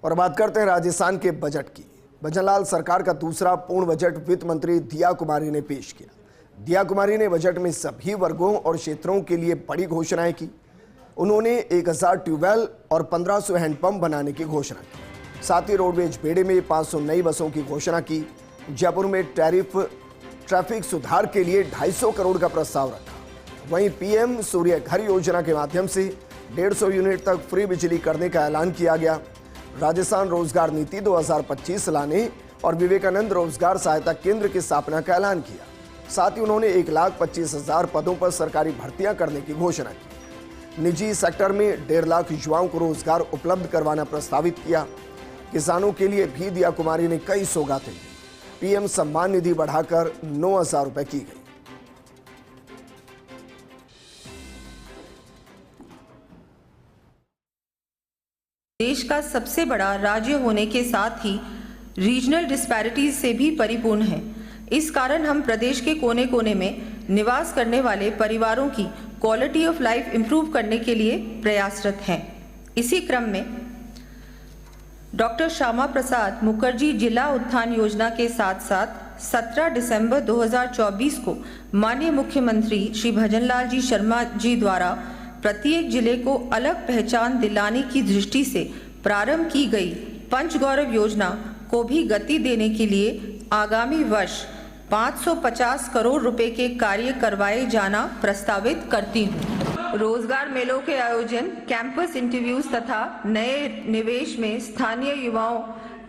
और बात करते हैं राजस्थान के बजट की। भजनलाल सरकार का दूसरा पूर्ण बजट वित्त मंत्री दिया कुमारी ने पेश किया। दिया कुमारी ने बजट में सभी वर्गों और क्षेत्रों के लिए बड़ी घोषणाएं की। उन्होंने 1000 ट्यूबवेल और 1500 हैंडपंप बनाने की घोषणा की। साथ ही रोडवेज बेड़े में 500 नई बसों की घोषणा की। जयपुर में ट्रैफिक सुधार के लिए 250 करोड़ का प्रस्ताव रखा। वहीं पीएम सूर्य घर योजना के माध्यम से 150 यूनिट तक फ्री बिजली करने का ऐलान किया गया। राजस्थान रोजगार नीति 2025 लाने और विवेकानंद रोजगार सहायता केंद्र की स्थापना का ऐलान किया। साथ ही उन्होंने 1,25,000 पदों पर सरकारी भर्तियां करने की घोषणा की। निजी सेक्टर में 1.5 लाख युवाओं को रोजगार उपलब्ध करवाना प्रस्तावित किया। किसानों के लिए भी दिया कुमारी ने कई सौगातें दी। पीएम सम्मान निधि बढ़ाकर 9,000 रुपए की गई। देश का सबसे बड़ा राज्य होने के साथ ही रीजनल डिस्पैरिटीज से भी परिपूर्ण है। इस कारण हम प्रदेश के कोने कोने में निवास करने वाले परिवारों की क्वालिटी ऑफ लाइफ इंप्रूव करने के लिए प्रयासरत हैं। इसी क्रम में डॉक्टर श्यामा प्रसाद मुखर्जी जिला उत्थान योजना के साथ साथ 17 दिसंबर 2024 को माननीय मुख्यमंत्री श्री भजनलाल जी शर्मा जी द्वारा प्रत्येक जिले को अलग पहचान दिलाने की दृष्टि से प्रारंभ की गई पंचगौरव योजना को भी गति देने के लिए आगामी वर्ष 550 करोड़ रुपए के कार्य करवाए जाना प्रस्तावित करती हूँ। रोजगार मेलों के आयोजन, कैंपस इंटरव्यूज तथा नए निवेश में स्थानीय युवाओं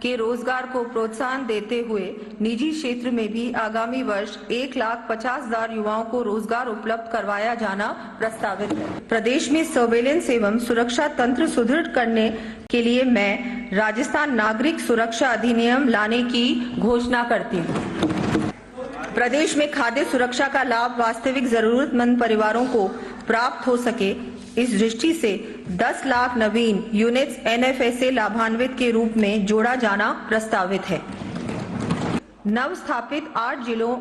के रोजगार को प्रोत्साहन देते हुए निजी क्षेत्र में भी आगामी वर्ष 1,50,000 युवाओं को रोजगार उपलब्ध करवाया जाना प्रस्तावित है। प्रदेश में सर्वेलेंस एवं सुरक्षा तंत्र सुदृढ़ करने के लिए मैं राजस्थान नागरिक सुरक्षा अधिनियम लाने की घोषणा करती हूँ। प्रदेश में खाद्य सुरक्षा का लाभ वास्तविक जरूरतमंद परिवारों को प्राप्त हो सके, इस दृष्टि से 10 लाख नवीन यूनिट्स एनएफएसए लाभान्वित के रूप में जोड़ा जाना प्रस्तावित है। नव स्थापित 8 जिलों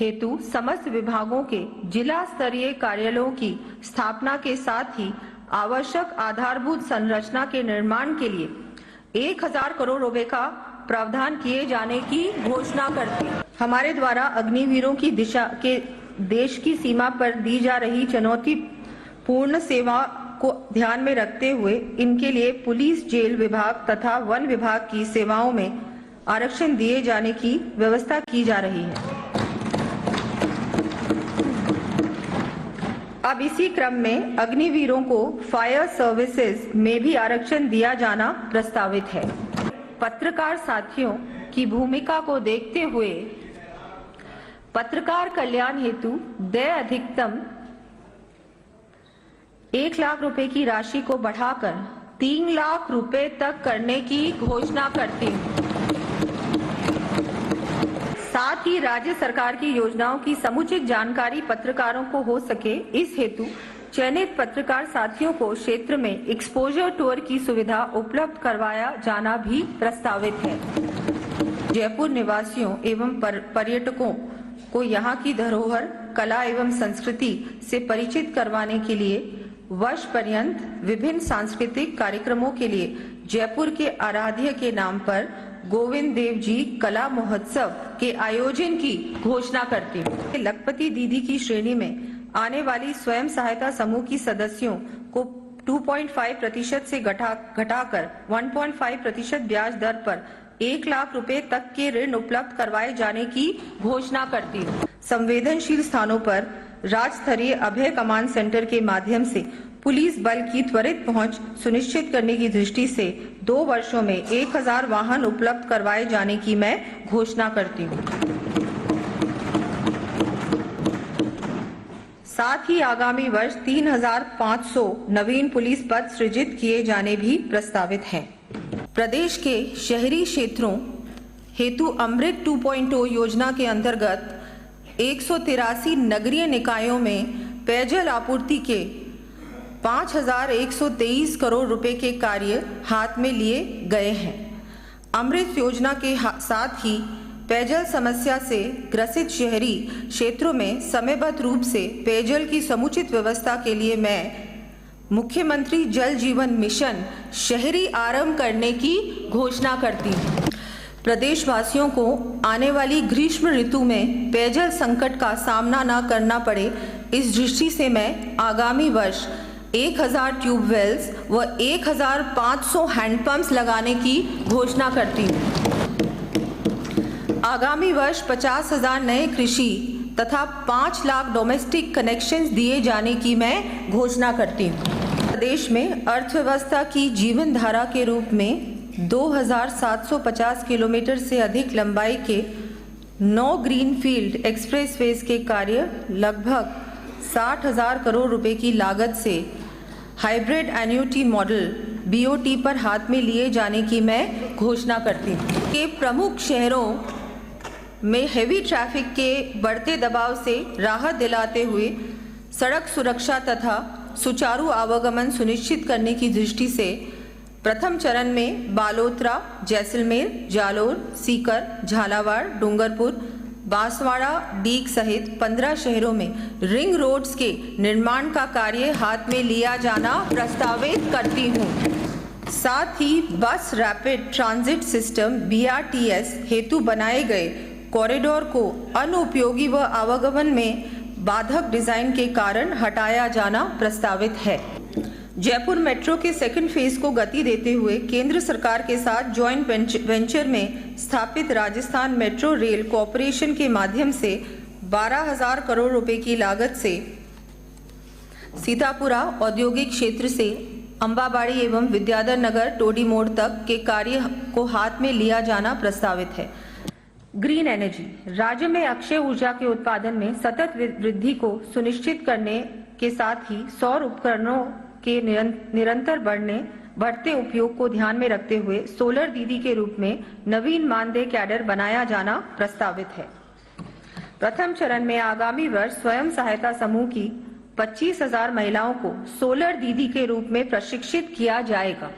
हेतु समस्त विभागों के जिला स्तरीय कार्यालयों की स्थापना के साथ ही आवश्यक आधारभूत संरचना के निर्माण के लिए 1,000 करोड़ रुपए का प्रावधान किए जाने की घोषणा करती है। हमारे द्वारा अग्निवीरों की दिशा के देश की सीमा पर दी जा रही चुनौतीपूर्ण सेवा को ध्यान में रखते हुए इनके लिए पुलिस, जेल विभाग तथा वन विभाग की सेवाओं में आरक्षण दिए जाने की व्यवस्था की जा रही है। अब इसी क्रम में अग्निवीरों को फायर सर्विसेज में भी आरक्षण दिया जाना प्रस्तावित है। पत्रकार साथियों की भूमिका को देखते हुए पत्रकार कल्याण हेतु देय अधिकतम 1 लाख रुपए की राशि को बढ़ाकर 3 लाख रुपए तक करने की घोषणा करती हूँ। साथ ही राज्य सरकार की योजनाओं की समुचित जानकारी पत्रकारों को हो सके, इस हेतु चयनित पत्रकार साथियों को क्षेत्र में एक्सपोजर टूर की सुविधा उपलब्ध करवाया जाना भी प्रस्तावित है। जयपुर निवासियों एवं पर्यटकों को यहाँ की धरोहर, कला एवं संस्कृति से परिचित करवाने के लिए वर्ष पर्यंत विभिन्न सांस्कृतिक कार्यक्रमों के लिए जयपुर के आराध्य के नाम पर गोविंद देव जी कला महोत्सव के आयोजन की घोषणा करती हूँ। लखपति दीदी की श्रेणी में आने वाली स्वयं सहायता समूह की सदस्यों को 2.5% से घटाकर 1.5% ब्याज दर पर 1 लाख रुपए तक के ऋण उपलब्ध करवाए जाने की घोषणा करती हूँ। संवेदनशील स्थानों पर राज्य स्तरीय अभय कमांड सेंटर के माध्यम से पुलिस बल की त्वरित पहुंच सुनिश्चित करने की दृष्टि से 2 वर्षों में 1,000 वाहन उपलब्ध करवाए जाने की मैं घोषणा करती हूँ। साथ ही आगामी वर्ष 3,500 नवीन पुलिस पद सृजित किए जाने भी प्रस्तावित हैं। प्रदेश के शहरी क्षेत्रों हेतु अमृत 2.0 योजना के अंतर्गत 183 नगरीय निकायों में पेयजल आपूर्ति के 5,123 करोड़ रुपए के कार्य हाथ में लिए गए हैं। अमृत योजना के साथ ही पेयजल समस्या से ग्रसित शहरी क्षेत्रों में समयबद्ध रूप से पेयजल की समुचित व्यवस्था के लिए मैं मुख्यमंत्री जल जीवन मिशन शहरी आरंभ करने की घोषणा करती हूँ। प्रदेशवासियों को आने वाली ग्रीष्म ऋतु में पेयजल संकट का सामना न करना पड़े, इस दृष्टि से मैं आगामी वर्ष 1000 ट्यूबवेल्स व 1500 हैंडपंप्स लगाने की घोषणा करती हूँ। आगामी वर्ष 50,000 नए कृषि तथा 5 लाख डोमेस्टिक कनेक्शंस दिए जाने की मैं घोषणा करती हूँ। प्रदेश में अर्थव्यवस्था की जीवन धारा के रूप में 2750 किलोमीटर से अधिक लंबाई के 9 ग्रीनफील्ड एक्सप्रेसवेज के कार्य लगभग 60,000 करोड़ रुपए की लागत से हाइब्रिड एन्युटी मॉडल BOT पर हाथ में लिए जाने की मैं घोषणा करती हूँ। के प्रमुख शहरों में हेवी ट्रैफिक के बढ़ते दबाव से राहत दिलाते हुए सड़क सुरक्षा तथा सुचारू आवागमन सुनिश्चित करने की दृष्टि से प्रथम चरण में बालोतरा, जैसलमेर, जालोर, सीकर, झालावाड़, डूंगरपुर, बांसवाड़ा, डीग सहित 15 शहरों में रिंग रोड्स के निर्माण का कार्य हाथ में लिया जाना प्रस्तावित करती हूँ। साथ ही बस रैपिड ट्रांजिट सिस्टम BRTS हेतु बनाए गए कॉरिडोर को अनुपयोगी व आवागमन में बाधक डिजाइन के कारण हटाया जाना प्रस्तावित है। जयपुर मेट्रो के सेकंड फेज को गति देते हुए केंद्र सरकार के साथ जॉइंट वेंचर में स्थापित राजस्थान मेट्रो रेल कॉरपोरेशन के माध्यम से 12,000 करोड़ रुपए की लागत से सीतापुरा औद्योगिक क्षेत्र से अंबाबाड़ी एवं विद्याधर नगर टोडी मोड़ तक के कार्य को हाथ में लिया जाना प्रस्तावित है। ग्रीन एनर्जी राज्य में अक्षय ऊर्जा के उत्पादन में सतत वृद्धि को सुनिश्चित करने के साथ ही सौर उपकरणों के निरंतर बढ़ते उपयोग को ध्यान में रखते हुए सोलर दीदी के रूप में नवीन मानदेय कैडर बनाया जाना प्रस्तावित है। प्रथम चरण में आगामी वर्ष स्वयं सहायता समूह की 25,000 महिलाओं को सोलर दीदी के रूप में प्रशिक्षित किया जाएगा।